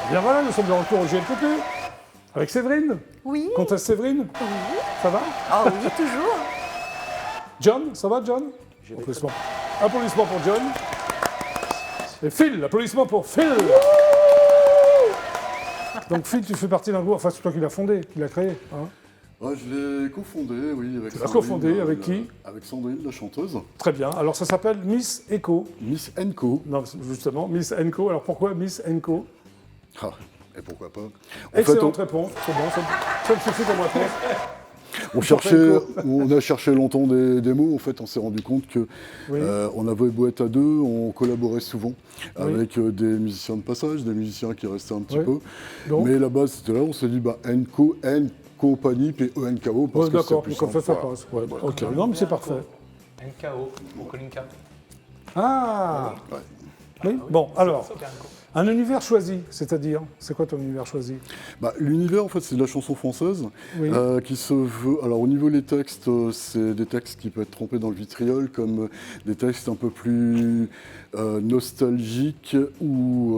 Bien voilà, nous sommes de retour au GLPP. Avec Séverine. Oui. Comtesse Séverine. Oui. Ça va? Ah oui, toujours. John, ça va John? Applaudissements. Applaudissements pour John. Et Phil, applaudissements pour Phil. Donc Phil, tu fais partie d'un groupe, enfin c'est toi qui l'as fondé, qui l'as créé. Hein? Ouais, je l'ai cofondé, oui, avec Tu l'as Sandrine, cofondé, avec qui? Avec Sandrine, la chanteuse. Très bien. Alors ça s'appelle Miss Echo. Miss Enco. Non, justement, Miss Enco. Alors pourquoi Miss Enco? Ah, et pourquoi pas. Excellente réponse. C'est bon, ça me suffit comme réponse. On a cherché longtemps des mots. En fait, on s'est rendu compte que Oui. on avait beau être à deux, on collaborait souvent Oui. avec des musiciens de passage, des musiciens qui restaient un petit Oui. peu. Donc Mais là-bas, c'était là, on s'est dit, Enco, compagnie, puis ENKO, parce ouais, que c'est d'accord, plus comme simple. ça Voilà. passe. Ouais. Voilà. Ok, non mais c'est parfait. NKO pour Kolinka. Ah Ouais. oui. Bon, alors, C'est bien, quoi. un univers choisi, c'est-à-dire, c'est quoi ton univers choisi? L'univers, en fait, c'est de la chanson française Oui. qui se veut. Alors, au niveau des textes, c'est des textes qui peuvent être trempés dans le vitriol, comme des textes un peu plus nostalgiques ou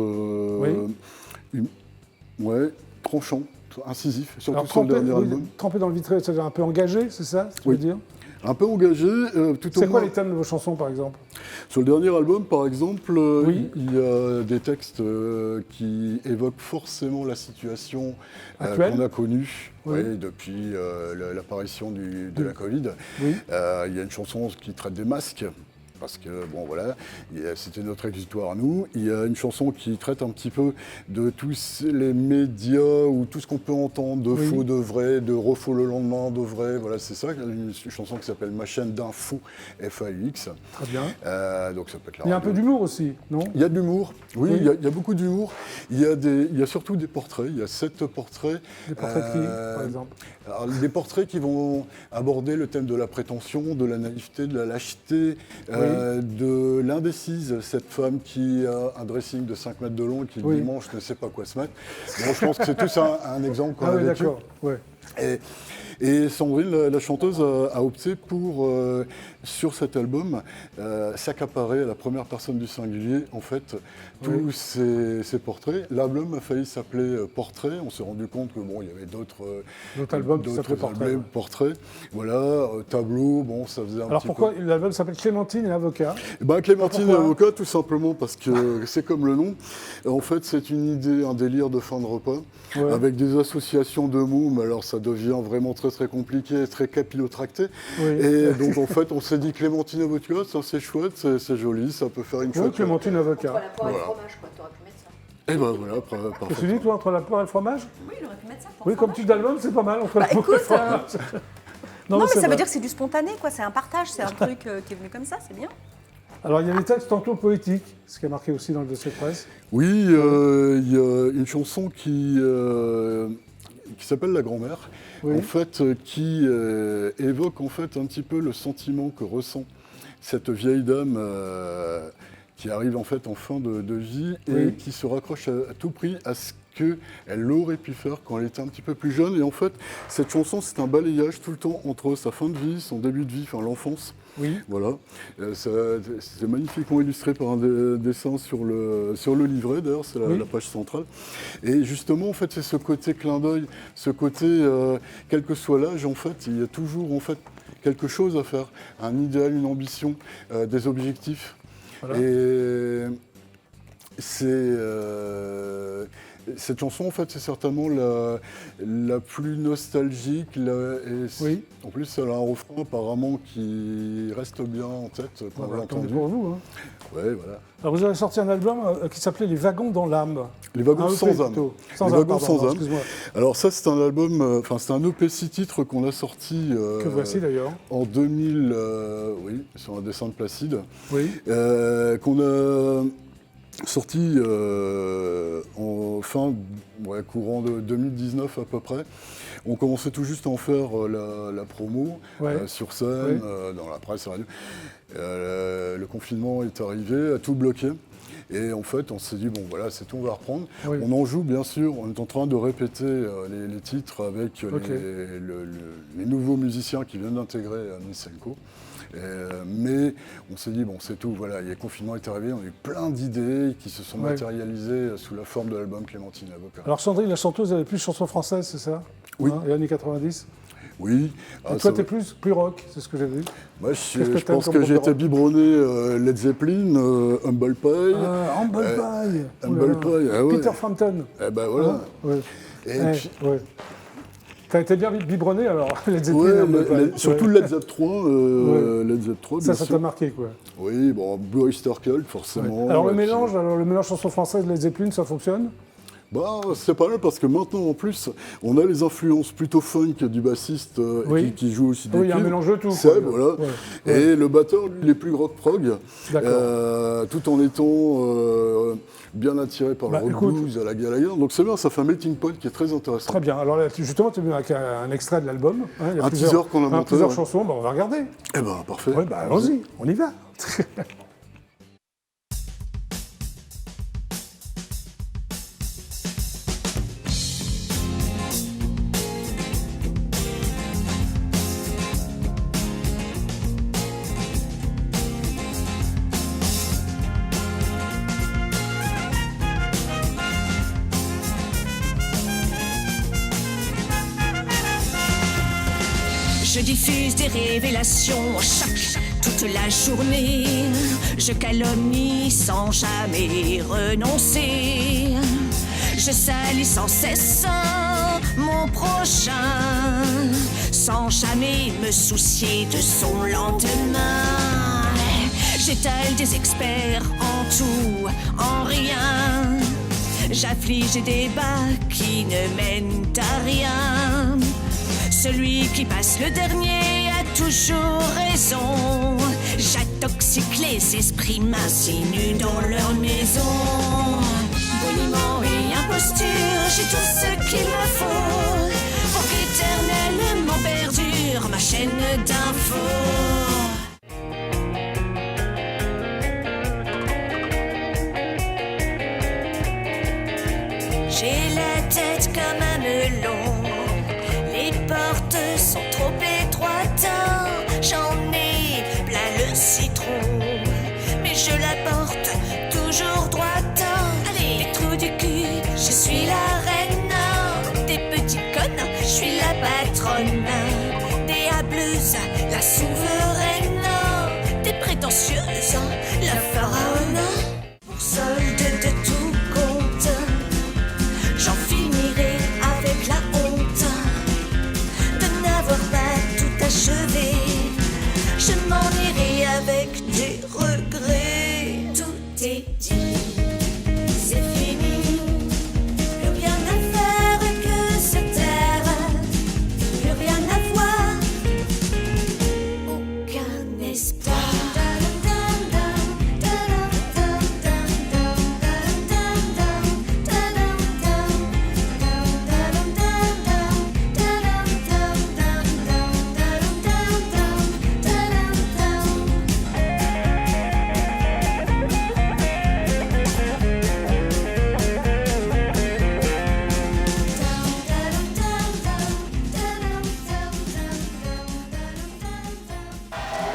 tranchants, incisifs, surtout Alors, sur le dernier album. trempé dans le vitrail, c'est-à-dire un peu engagé, c'est ça ce que tu veux Oui. dire? Un peu engagé, tout au C'est quoi moins. les thèmes de vos chansons, par exemple? Sur le dernier album, par exemple, Oui. il y a des textes qui évoquent forcément la situation Actuelle. qu'on a connue Oui. depuis l'apparition de la Covid. Oui. Il y a une chanson qui traite des masques. Parce que, bon, voilà, c'était notre exutoire à nous. Il y a une chanson qui traite un petit peu de tous les médias ou tout ce qu'on peut entendre de Oui. faux, de vrai, de refaux le lendemain, de vrai. Voilà, c'est ça. Une chanson qui s'appelle Ma chaîne d'infos, FAUX. Très bien. Donc ça peut être la Il y a un radio. peu d'humour aussi, non? Il y a de l'humour, oui, Oui. il y a beaucoup d'humour. Il y a surtout des portraits, il y a 7 portraits. Des portraits de qui, par exemple? Alors, des portraits qui vont aborder le thème de la prétention, de la naïveté, de la lâcheté, de l'indécise, cette femme qui a un dressing de 5 mètres de long et qui Oui. dimanche ne sait pas quoi se mettre. Bon, je pense que c'est tous un exemple qu'on Ah a oui, vécu. d'accord. Ouais. Et Sandrine, la chanteuse, a opté pour, sur cet album, s'accaparer à la première personne du singulier, en fait, tous ces portraits. L'album a failli s'appeler Portrait. On s'est rendu compte que bon, il y avait d'autres albums qui s'appelaient Portrait, ouais. portraits. Voilà, tableau, bon, ça faisait un Alors petit pourquoi peu. l'album s'appelle Clémentine et Avocat? Clémentine Pourquoi Avocat, tout simplement parce que c'est comme le nom. En fait, c'est une idée, un délire de fin de repas, Ouais. avec des associations de mots, mais alors ça devient vraiment très très compliqué, très capillotracté. Oui. Et donc en fait, on s'est dit Clémentine Avocat, ça c'est chouette, c'est joli, ça peut faire une Oui, chouette. Clémentine Avocat. Entre la poire et le Voilà. fromage, quoi. T'aurais pu mettre ça. Et ben voilà, Qu'est-ce que tu parfait. dis, toi, entre la poire et le fromage? Oui, il aurait pu mettre ça. pour Oui, le comme fromage. titre d'album, c'est pas mal, entre la Bah, poire et le écoute, fromage. Non, mais c'est ça veut vrai. dire que c'est du spontané, quoi. C'est un partage, c'est un truc qui est venu comme ça, c'est bien. Alors, il y a des textes tantôt poétiques, ce qui est marqué aussi dans le dossier de presse. Oui, il y a une chanson qui s'appelle La grand-mère, Oui. en fait, qui évoque en fait un petit peu le sentiment que ressent cette vieille dame qui arrive en fait en fin de vie et Oui. qui se raccroche à tout prix à ce qu'elle aurait pu faire quand elle était un petit peu plus jeune. Et en fait, cette chanson, c'est un balayage tout le temps entre sa fin de vie, son début de vie, enfin l'enfance. Oui. Voilà, c'est magnifiquement illustré par un dessin sur le livret, d'ailleurs, c'est Oui. la page centrale. Et justement, en fait, c'est ce côté clin d'œil, ce côté, quel que soit l'âge, en fait, il y a toujours en fait, quelque chose à faire, un idéal, une ambition, des objectifs. Voilà. Et cette chanson, en fait, c'est certainement la plus nostalgique. Oui. En plus, elle a un refrain apparemment qui reste bien en tête quand on l'a Attendez entendu. pour vous. Hein. Ouais, voilà. Alors, vous avez sorti un album qui s'appelait Les Wagons dans l'âme. Les wagons Un EP sans âme. plutôt. Sans Les âme, wagons pardon, sans âme. excuse-moi. Alors ça, c'est un album, c'est un EP 6 titres qu'on a sorti Que voici d'ailleurs. en 2000, oui, sur un dessin de Placide, Oui. qu'on a sorti en courant de 2019 à peu près. On commençait tout juste à en faire la promo sur scène, dans la presse, la radio. Le confinement est arrivé, a tout bloqué. Et en fait, on s'est dit, bon voilà, c'est tout, on va reprendre. Oui. On en joue, bien sûr, on est en train de répéter les titres avec les nouveaux musiciens qui viennent d'intégrer Miss Enco. Mais on s'est dit, bon, c'est tout, voilà, le confinement est arrivé, on a eu plein d'idées qui se sont Ouais. matérialisées sous la forme de l'album Clémentine Avocat. Alors Sandrine, la chanteuse, elle est plus chanson française, c'est ça? Oui. Et années 90. Oui. Et toi, t'es plus rock, c'est ce que j'ai vu. Moi, Qu'est-ce que je t'aimes pense comme que groupe j'ai de été rock biberonné Led Zeppelin, Humble Pie. Ah, Humble Pie. Humble Oula. Pie, ah ouais. Peter Frampton. Eh ben voilà. Ah, ouais. Et Ouais, puis, ouais. T'as été bien biberonné alors, les Zeppelin, ouais, Humble Pie. surtout Ouais. le Led Zepp 3, Led Zepp 3, bien Ça sûr. t'a marqué, quoi. Oui, bon, Blue Oyster Cult, forcément. Alors, et puis- le mélange chanson française, les Zeppelin, ça fonctionne? Bah, c'est pas mal parce que maintenant, en plus, on a les influences plutôt funk du bassiste Oui. qui joue aussi des Oui, il y a un cuivres. mélange de tout, C'est, quoi. voilà. Ouais. Et le batteur, lui, il est plus rock prog, D'accord. tout en étant bien attiré par Bah, le rock écoute. blues à la Gallagher. Donc c'est bien, ça fait un melting pot qui est très intéressant. Très bien. Alors là, justement, tu es venu avec un extrait de l'album. Hein, il y a Un teaser qu'on a monté, plusieurs ouais. chansons. Bah, on va regarder. Eh ben, parfait. Ouais, bah, allons-y, on y va. Je diffuse des révélations toute la journée. Je calomnie sans jamais renoncer. Je salis sans cesse mon prochain, sans jamais me soucier de son lendemain. J'étale des experts en tout, en rien. J'afflige des débats qui ne mènent à rien. Celui qui passe le dernier a toujours raison. J'intoxique les esprits m'insinue dans leur maison. Boniment et imposture, j'ai tout ce qu'il me faut pour qu'éternellement perdure ma chaîne d'infos. J'ai la tête comme un melon. Les portes sont trop étroites, j'en ai plein le citron, mais je la porte toujours droite. Allez, les trous du cul, je suis la reine. Des petits connes, je suis la patronne. Des hableuses, la souveraine. Des prétentieuses, la pharaone. Pour solde de tout compte, j'en finirai avec la honte de n'avoir pas tout achevé. Je m'en irai avec des regrets. Tout est dit, c'est fini. Plus rien à faire que se taire. Plus rien à voir, aucun espoir.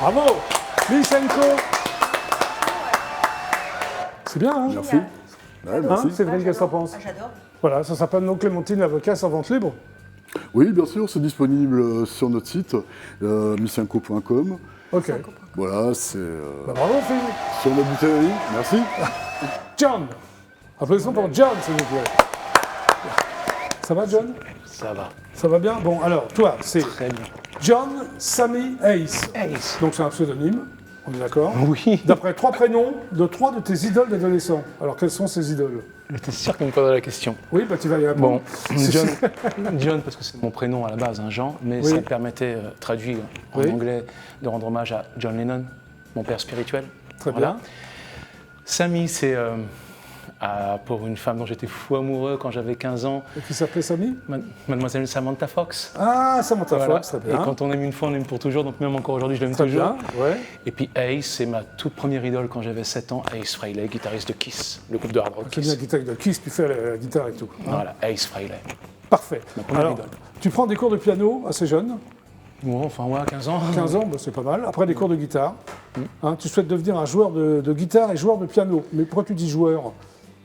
Bravo, Lysenko. C'est bien, hein? Merci. Ouais, merci. Hein, Séverine, qu'est-ce que t'en penses? Ah, j'adore. Voilà, ça s'appelle donc Clémentine l'avocat sans vente libre. Oui, bien sûr, c'est disponible sur notre site, missienco.com. Ok. Voilà, c'est Bah, bravo, Phil. sur notre bouteille. Merci. John. Applaudissements pour John, s'il vous plaît. Ça va, John? Ça va. Ça va bien? Bon, alors, toi, c'est Très bien. John Sammy Ace. Ace. Donc, c'est un pseudonyme, on est d'accord? Oui. D'après 3 prénoms de 3 de tes idoles d'adolescents. Alors, quels sont ces idoles? J'étais sûr qu'il me poserait la question. Oui, bah, tu vas y répondre. Bon, John, John, parce que c'est mon prénom à la base, hein, Jean, mais Oui. ça me permettait, traduit en Oui. anglais, de rendre hommage à John Lennon, mon père spirituel. Très Voilà. bien. Sammy, c'est pour une femme dont j'étais fou amoureux quand j'avais 15 ans, Et qui s'appelait Sammy? Mademoiselle Samantha Fox. Ah, Samantha Voilà. Fox, très bien. Et quand on aime une fois, on aime pour toujours, donc même encore aujourd'hui, je l'aime Très toujours. bien, ouais. Et puis Ace, c'est ma toute première idole quand j'avais 7 ans, Ace Frehley, guitariste de Kiss, le groupe de hard rock C'est bien Kiss. la guitare de Kiss, tu fais la guitare et tout. hein. Voilà, Ace Frehley. Parfait. Ma première Alors, idole. tu prends des cours de piano assez jeune? Bon, enfin, ouais, 15 ans. 15 ans, bah, c'est pas mal. Après des cours de guitare. Hein, tu souhaites devenir un joueur de guitare et joueur de piano. Mais pourquoi tu dis joueur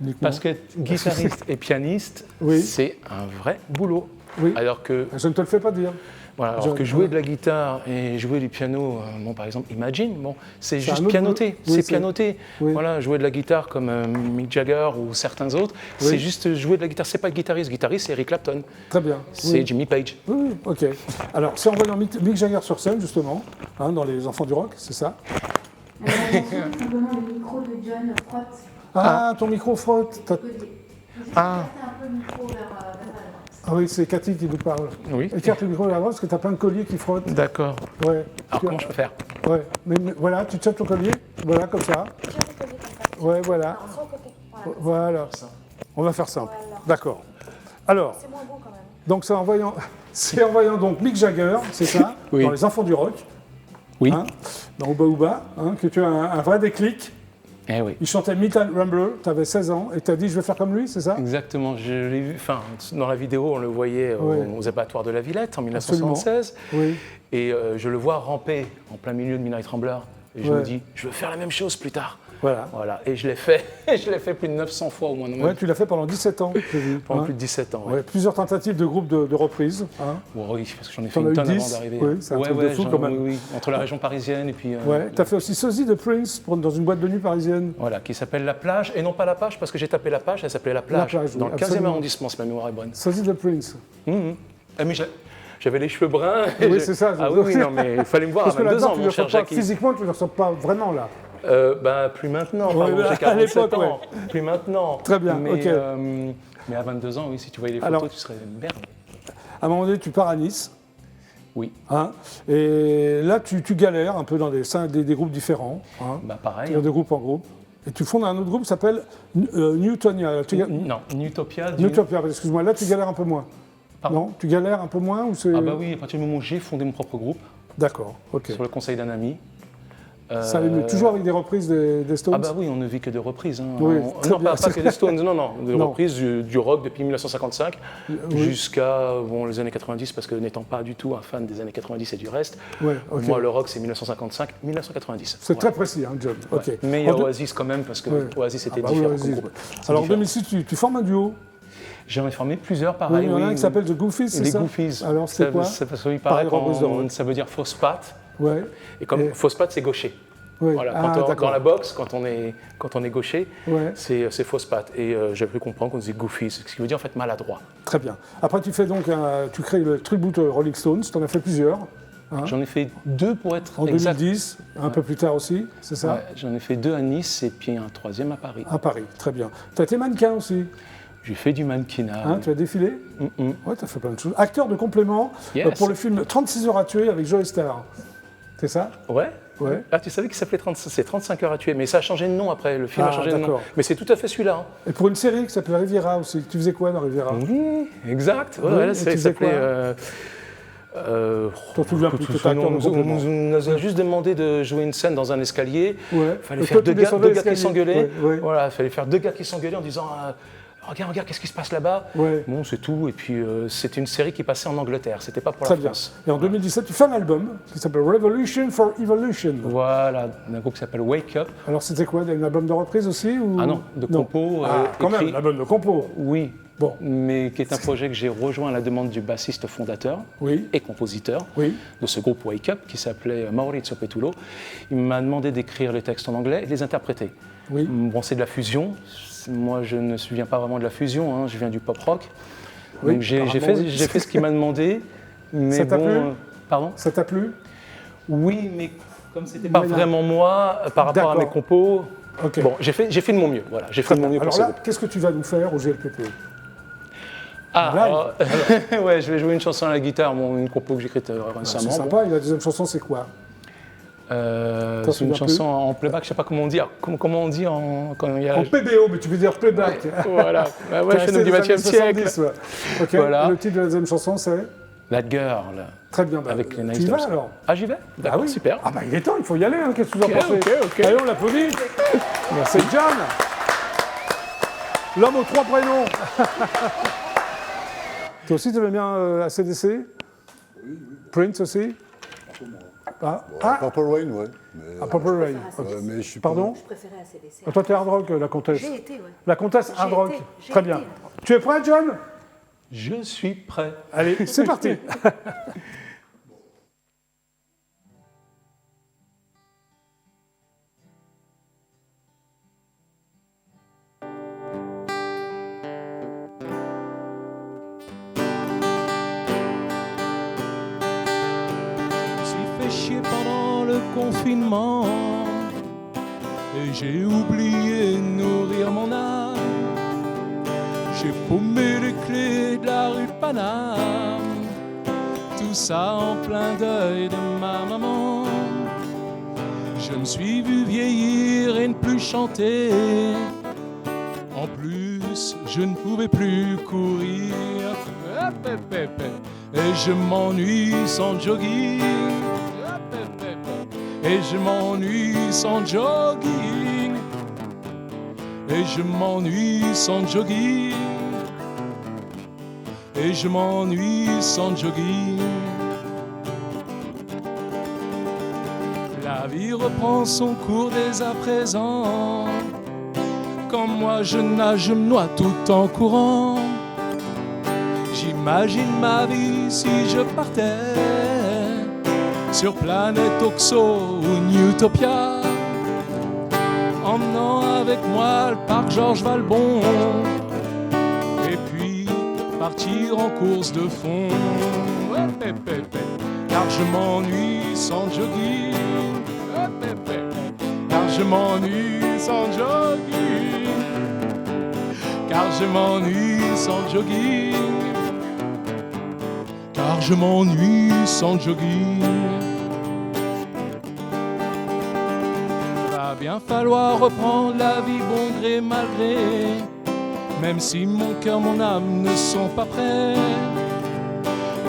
uniquement? Parce qu'être guitariste et pianiste, Oui. c'est un vrai boulot. Oui. Alors que, Je ne te le fais pas dire. voilà, alors que jouer de la guitare et jouer du piano, bon, par exemple, Imagine, bon, c'est un juste autre pianoter. boulot. Oui, C'est c'est- pianoter. oui. Voilà, jouer de la guitare comme Mick Jagger ou certains autres, c'est juste jouer de la guitare. C'est pas le guitariste. Guitariste, c'est Eric Clapton. Très bien. C'est Oui. Jimmy Page. Oui, oui, ok. Alors, c'est en voyant Mick Jagger sur scène, justement, hein, dans Les Enfants du Rock, c'est ça? Simplement le micro de John frotte. Ah, ton micro frotte. Ah. Un peu le micro vers la droite. Ah oui, c'est Cathy qui nous parle. Oui. Écarte le micro vers la droite parce que tu as plein de colliers qui frottent. D'accord. Ouais. Alors, comment je peux faire? Ouais. Mais voilà, tu tiens ton collier, voilà, comme ça. Ouais, voilà. Voilà. On va faire simple. D'accord. Alors, C'est moins beau quand même. donc c'est en voyant donc Mick Jagger, c'est ça, Oui. dans Les Enfants du Rock, Oui. hein, dans Ouba Ouba, hein, que tu as un vrai déclic. Eh oui. Il chantait Midnight Rambler, tu avais 16 ans, et tu as dit je vais faire comme lui, c'est ça? Exactement, je l'ai vu, enfin, dans la vidéo, on le voyait Ouais. aux abattoirs de la Villette en 1976, Oui. et je le vois ramper en plein milieu de Midnight Rambler, et je Ouais. me dis, je veux faire la même chose plus tard. Voilà. Voilà, et je l'ai fait, je l'ai fait plus de 900 fois au moins, Ouais, tu l'as fait pendant 17 ans, j'ai vu. pendant hein. plus de 17 ans. Ouais. Ouais, plusieurs tentatives de groupes de reprises. Hein. Bon, oui, parce que j'en ai fait T'en as une eu tonne 10, avant d'arriver. oui, c'est un truc de fou j'en- quand même. Oui, oui, entre la région parisienne et puis... Ouais. Tu as fait aussi Sosie de Prince dans une boîte de nuit parisienne. Voilà, qui s'appelle La Plage, et non pas La Page, parce que j'ai tapé La Page, elle s'appelait La Plage, Plage, oui, dans le 15e absolument. arrondissement, si ma mémoire est bonne. Sosie de Prince. Ah, mais j'avais les cheveux bruns. et Oui, c'est ça. Ah oui, oui, non, mais il fallait me voir à Parce que 22 là-dedans, ans, tu mon ne cher ressens pas, Jackie. physiquement, tu ne le ressens pas vraiment là. Bah, plus maintenant, Ouais, pardon, à j'ai 47 l'époque, ans, plus maintenant. Très bien, mais, ok. Mais à 22 ans, oui, si tu voyais les photos, Alors- tu serais merde. À un moment donné, tu pars à Nice. Oui, Hein, et là, tu galères un peu dans des groupes différents. Hein, bah tu pareil. vas de groupe en groupe. Et tu fondes un autre groupe qui s'appelle Newtonia. Non, Newtopia. Newtopia, excuse-moi, là tu galères un peu moins. Pardon. Non, tu galères un peu moins ou c'est... Ah bah oui, à partir du moment où j'ai fondé mon propre groupe, D'accord, ok. sur le conseil d'un ami. Ça allait mieux. Toujours avec des reprises des Stones? Ah bah oui, on ne vit que de reprises. Hein. Oui, très Non, bien. pas que des Stones, non, des Non. reprises du rock depuis 1955 Oui. jusqu'à les années 90, parce que n'étant pas du tout un fan des années 90 et du reste, Ouais, ok. moi le rock c'est 1955, 1990. C'est Voilà. très précis, hein, John. Ouais. Ok. Mais il y a En deux- Oasis quand même, parce que Ouais. Oasis c'était Ah bah oui, différent Oasis, comme groupe. ouais. C'est Alors en différent. 2006, tu formes un duo. J'en ai formé plusieurs, Oui, pareil. il y en a un oui. qui s'appelle The Goofies, c'est Les ça? Goofies. Alors c'est quoi? Parce qu'il Pareil, paraît reprise de rock. ça veut dire fausse patte. Ouais. Et comme Et- fausse patte, c'est gaucher. Ouais. Voilà, Ah, quand d'accord. dans la boxe, quand on est gaucher, Ouais. c'est fausse patte. Et j'ai pu comprendre qu'on disait goofies, ce qui veut dire en fait maladroit. Très bien. Après, tu fais donc tu crées le tribute Rolling Stones. Tu en as fait plusieurs. Hein, J'en ai fait deux pour être en exact. 2010, un peu plus tard aussi, c'est ça? Ouais, j'en ai fait deux à Nice et puis un troisième à Paris. À Paris, très bien. Tu as été mannequin aussi. J'ai fait du mannequinat. Hein, tu as défilé? Ouais, tu as fait plein de choses. Acteur de complément Yes. pour le film 36 heures à tuer avec Joe Star. C'est ça? Ouais. Ouais. Ah, tu savais qu'il s'appelait 35 heures à tuer, mais ça a changé de nom après, le film Ah, a changé de nom. d'accord. Mais c'est tout à fait celui-là. Hein. Et pour une série qui s'appelle Riviera aussi. Tu faisais quoi dans Riviera? Oui, exact. Ouais, Oui, là, et ça tu faisais s'appelait. quoi T'en souviens plus, tout t'étais son acteur nom, de complément. on nous a juste demandé de jouer une scène dans un escalier. Ouais. Il fallait Et faire toi, deux tu gars descendais qui l'escalier. s'engueulaient. Ouais, ouais. Voilà, il fallait faire deux gars qui s'engueulaient en disant regarde, qu'est-ce qui se passe là-bas? Ouais. Bon, c'est tout. Et puis, c'était une série qui passait en Angleterre. C'était pas pour Très la bien. France. Et en 2017, tu fais un album qui s'appelle Revolution for Evolution. Voilà, d'un groupe qui s'appelle Wake Up. Alors c'était quoi? Un album de reprise aussi ou... Ah non, de compos. Ah, quand écrit- même, un album de compo. Oui. Bon. Mais qui est un projet que j'ai rejoint à la demande du bassiste fondateur Oui. et compositeur Oui. de ce groupe Wake Up qui s'appelait Maurizio Petullo. Il m'a demandé d'écrire les textes en anglais et de les interpréter. Oui. Bon, c'est de la fusion. Moi, je ne viens pas vraiment de la fusion, hein. Je viens du pop rock. Oui, Donc j'ai apparemment, fait, oui. j'ai fait ce qu'il m'a demandé. Mais Ça t'a bon, plu pardon? Ça t'a plu? Oui, mais comme c'était pas Moyen. vraiment moi, par rapport à D'accord. mes compos, Ok. bon, j'ai fait de mon mieux. Voilà, j'ai fait de mon mieux pour Alors ce là, groupe. qu'est-ce que tu vas nous faire au GLPP? Ah, live. alors, ouais, je vais jouer une chanson à la guitare, bon, une compo que j'ai écrite C'est récemment. sympa. Et la deuxième chanson, c'est quoi? T'en C'est une souviens chanson en playback, je sais pas comment on dit. Comment on dit quand il y a. En PBO, mais tu veux dire playback. Voilà, bah ouais, T'es je suis resté du des 20e années siècle. 70, ouais. Ok. Voilà. Et le titre de la deuxième chanson, c'est? That Girl, Très bien. Bah, avec les tu Nice y vas Dolls. alors? Ah, j'y vais? D'accord, oui. super. Ah bah il est temps, il faut y aller. Hein. Qu'est-ce que tu en Ok, penses? ok. Allez, on l'applaudit. Merci John. L'homme aux trois prénoms. Toi aussi, tu aimais bien ACDC? Oui. Prince aussi? Purple Rain, ouais. Mais, Purple Rain. mais je suis Pardon Je préférais ACDC. Toi, t'es hard rock, la comtesse. J'ai été, ouais. La comtesse hard rock. J'ai Très été. bien. Tu es prêt, John? Je suis prêt. Allez, c'est parti. Je me suis fait chier pendant le confinement et j'ai oublié de nourrir mon âme. J'ai paumé les clés de la rue Paname, tout ça en plein deuil de ma maman. Je me suis vu vieillir et ne plus chanter. En plus, je ne pouvais plus courir. Et je m'ennuie sans jogging. Et je m'ennuie sans jogging. Et je m'ennuie sans jogging. Et je m'ennuie sans jogging. La vie reprend son cours dès à présent. Quand moi je nage, je me noie tout en courant. J'imagine ma vie si je partais sur planète Oxo ou Newtopia, emmenant avec moi le parc Georges Valbon, et puis partir en course de fond. Car je m'ennuie sans jogging. Car je m'ennuie sans jogging. Car je m'ennuie sans jogging. Car je m'ennuie sans jogging. Va bien falloir reprendre la vie bon gré mal gré, même si mon cœur, mon âme ne sont pas prêts.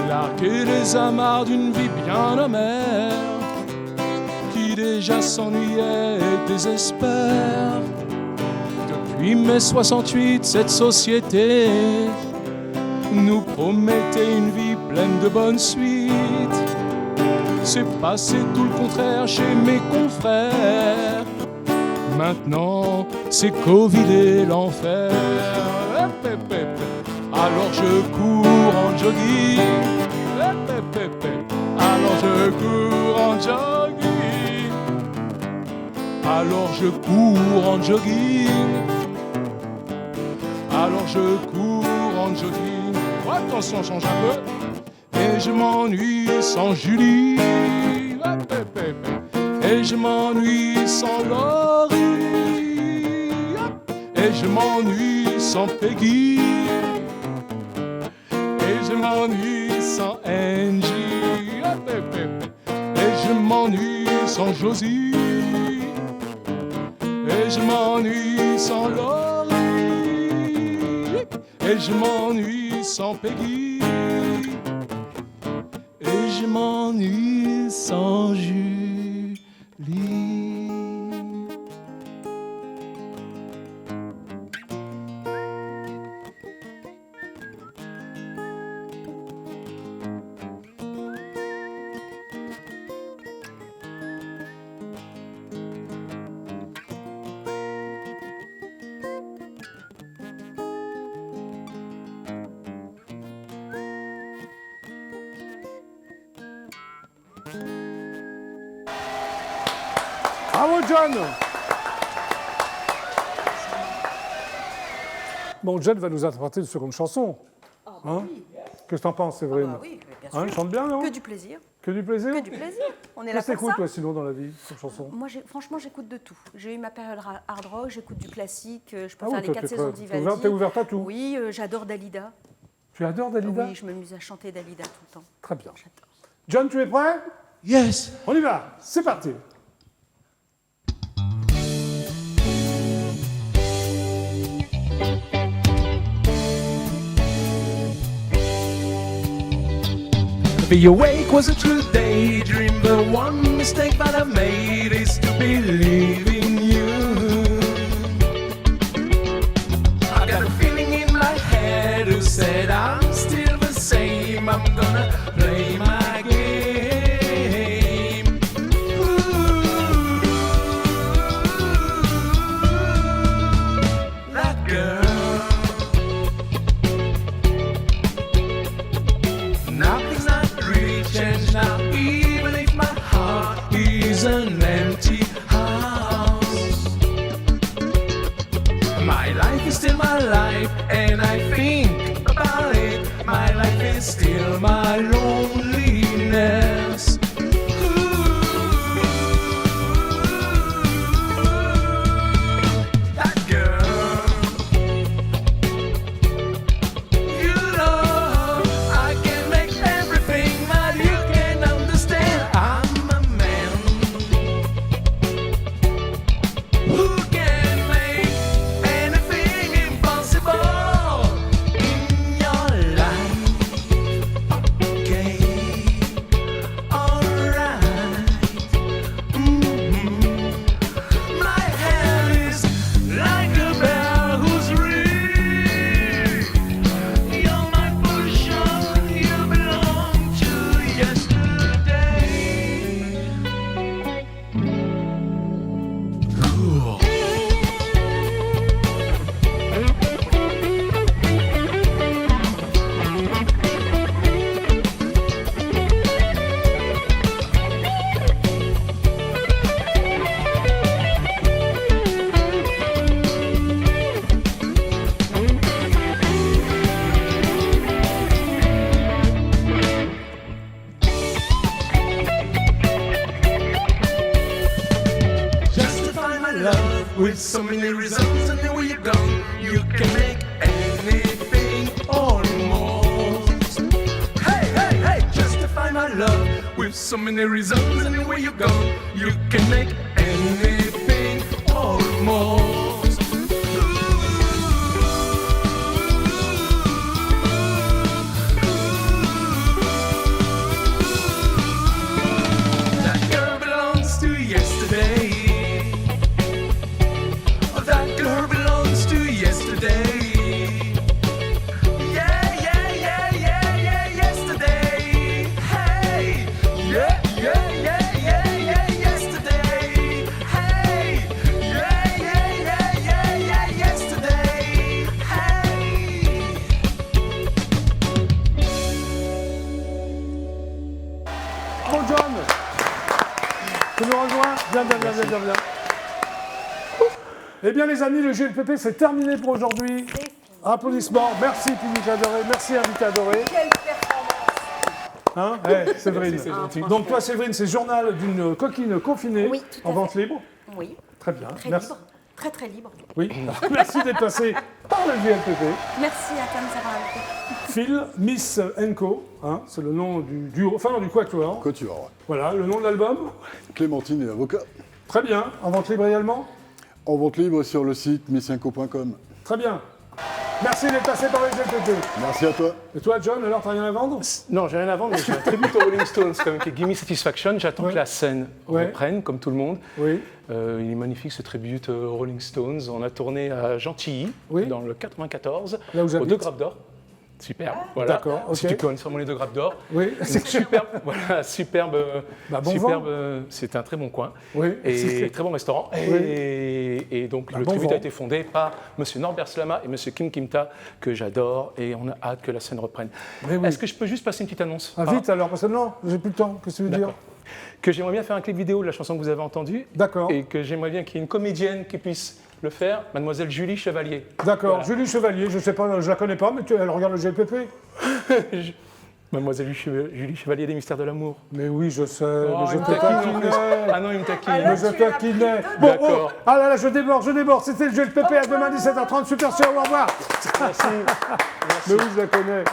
Larguer les amarres d'une vie bien amère, qui déjà s'ennuyait et désespère. Depuis mai 68, cette société nous promettait une vie pleine de bonnes suites. C'est passé tout le contraire chez mes confrères. Maintenant, c'est Covid et l'enfer. Alors je cours en jogging. Alors je cours en jogging. Alors je cours en jogging. Alors je cours en jogging. Oh, attention, change un peu. Et je m'ennuie sans Julie. Et je m'ennuie sans Laurie. Et je m'ennuie sans Peggy. Et je m'ennuie sans Angie. Et je m'ennuie sans Josie. Et je m'ennuie sans Laurie. Et je m'ennuie sans Peggy. Et je m'ennuie sans Julie. Bravo, John. Bon, John va nous interpréter une seconde chanson. Hein? Qu'est-ce que t'en penses, Séverine? Bah oui, bien sûr. Hein, elle chante bien, non? Que du plaisir. Que du plaisir? Que du plaisir. On est là Qu'est-ce que pour t'écoutes, ça. toi, sinon, dans la vie, comme chanson? Moi, franchement, j'écoute de tout. J'ai eu ma période hard rock, j'écoute du classique, je peux Ah faire oui, les toi, 4 t'es saisons prêt. d'Ivaldi. T'es ouverte à tout. Oui, j'adore Dalida. Tu adores Dalida? Oui, je me mise à chanter Dalida tout le temps. Très bien. J'adore. John, tu es prêt? Yes. On y va, c'est parti. Be awake was a true daydream. The one mistake that I made is to believe in you. I got a feeling in my head who said I'm still the same. I'm gonna play my game. an empty house. My life is still my life, and I think about it. My life is still my loneliness. That girl, you know, I can make everything that you can understand. I'm a man who can make anything impossible in your life. Okay, alright. My hand is like a bell who's ring. You're my portion, you belong to yesterday. Cool. Justify my love with so many reasons, and then when you're gone, you can make anything almost. Hey, hey, hey, justify my love with so many reasons, and then when you're gone, you can make anything almost. That girl belongs to yesterday. Oh, that girl belongs to yesterday. Yeah, yeah, yeah, yeah, yeah, yesterday. Hey, yeah, yeah, yeah, yeah, yeah, yesterday. Hey, yeah, yeah, yeah, yeah, yeah, yesterday. Hey. Bon, John, tu nous rejoins? Viens. Eh bien, les amis, le GLPP, c'est terminé pour aujourd'hui. Applaudissements. Merci, public adoré. Merci, invité adoré. Quelle performance! Hein Séverine. Donc, toi, Séverine, c'est Journal d'une coquine confinée Oui, tout à en vente fait. libre. Oui, Très bien. très Merci. libre. Très, très libre. Oui. Merci d'être passé par le GLPP. Merci à toi de nous avoir invités. Phil, Miss Co, hein, c'est le nom du duo, enfin non, du quatuor. Quatuor, ouais. Voilà, le nom de l'album. Clémentine et avocat. Très bien. En vente libre également. En vente libre sur le site missienco.com. Très bien. Merci d'être passé par le GLPP. Merci à toi. Et toi, John, alors, t'as rien à vendre? Non, j'ai rien à vendre, mais j'ai un tribute aux Rolling Stones quand même, qui est Gimme Satisfaction. J'attends Ouais. que la scène Ouais. reprenne, comme tout le monde. Oui. Il est magnifique ce tribute aux Rolling Stones. On a tourné à Gentilly, Oui. dans le 94, Là où aux j'habite. 2 Grappes d'Or. Super, voilà. D'accord, ok. Si tu connais sûrement les 2 Grappes d'Or. Oui, C'est superbe, voilà, superbe, Bah, bon superbe. C'est un très bon coin. Oui. Et très bon restaurant. Et donc Bah, le bon tribute vent. a été fondé par M. Norbert Slama et M. Kim Kimta, que j'adore, et on a hâte que la scène reprenne. Mais oui. Est-ce que je peux juste passer une petite annonce? Ah, vite alors, parce que non, j'ai plus le temps. Qu'est-ce que tu veux dire? D'accord. Que j'aimerais bien faire un clip vidéo de la chanson que vous avez entendue. D'accord. Et que j'aimerais bien qu'il y ait une comédienne qui puisse le faire, mademoiselle Julie Chevalier. D'accord. Voilà. Julie Chevalier, je sais pas, je la connais pas, mais elle regarde le GLPP. Mademoiselle Julie Chevalier des Mystères de l'amour. Mais oui, je sais, Oh, mais je il me te taquine en taquinais. plus. Ah non, il me taquine. Mais je taquinais. Bon, D'accord. oh, ah là là, je déborde. C'était le GLPP à demain 17h30. Super show, au revoir. Merci. Mais oui, je la connais.